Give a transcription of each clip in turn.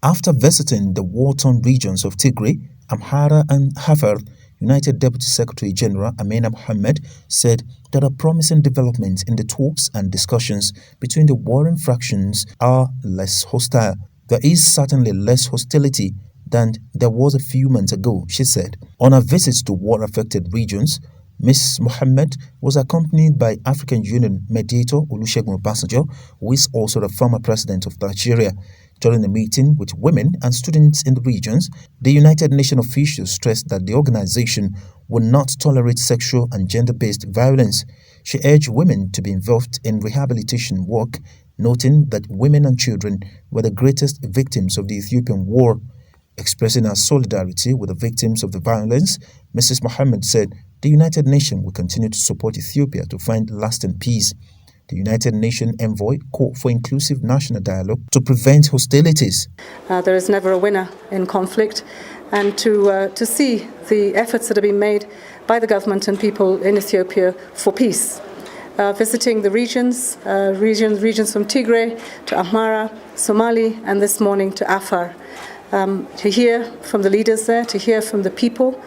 After visiting the war-torn regions of Tigray, Amhara and Afar, United Deputy Secretary General Amina Mohammed said that a promising development in the talks and discussions between the warring fractions are less hostile. There is certainly less hostility than there was a few months ago, she said. On her visits to war-affected regions, Ms. Mohammed was accompanied by African Union mediator Olusegun Obasanjo, who is also the former president of Nigeria. During a meeting with women and students in the regions, the United Nations officials stressed that the organization would not tolerate sexual and gender-based violence. She urged women to be involved in rehabilitation work, noting that women and children were the greatest victims of the Ethiopian war. Expressing her solidarity with the victims of the violence, Mrs. Mohammed said the United Nations will continue to support Ethiopia to find lasting peace. The United Nations envoy called for inclusive national dialogue to prevent hostilities. There is never a winner in conflict, and to see the efforts that have been made by the government and people in Ethiopia for peace. Visiting the regions from Tigray to Amhara, Somali, and this morning to Afar. To hear from the leaders there, to hear from the people,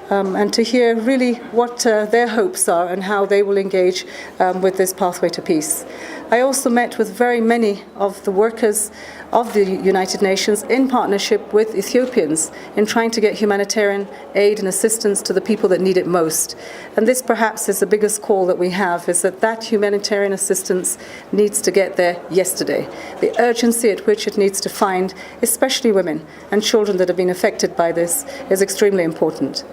and to hear really what their hopes are and how they will engage with this pathway to peace. I also met with very many of the workers of the United Nations in partnership with Ethiopians in trying to get humanitarian aid and assistance to the people that need it most. And this perhaps is the biggest call that we have, is that humanitarian assistance needs to get there yesterday. The urgency at which it needs to find, especially women and children that have been affected by this, is extremely important.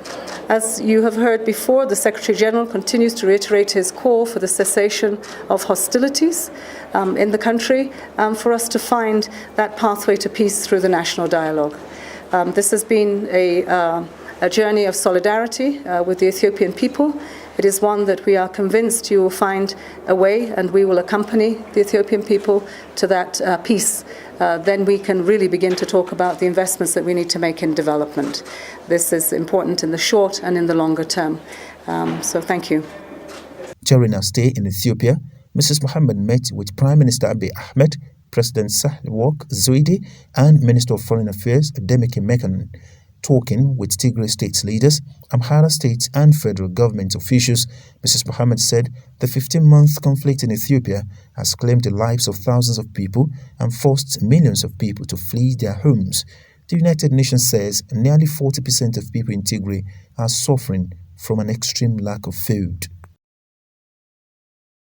As you have heard before, the Secretary General continues to reiterate his call for the cessation of hostilities in the country, for us to find that pathway to peace through the national dialogue. This has been a journey of solidarity with the Ethiopian people. It is one that we are convinced you will find a way, and we will accompany the Ethiopian people to that peace. Then we can really begin to talk about the investments that we need to make in development. This is important in the short and in the longer term. So thank you. During our stay in Ethiopia, Mrs. Mohammed met with Prime Minister Abiy Ahmed, President Sahle-Work Zewde, and Minister of Foreign Affairs Demeke Mekonnen. Talking with Tigray State leaders, Amhara State and federal government officials, Mrs. Mohammed said the 15-month conflict in Ethiopia has claimed the lives of thousands of people and forced millions of people to flee their homes. The United Nations says nearly 40% of people in Tigray are suffering from an extreme lack of food.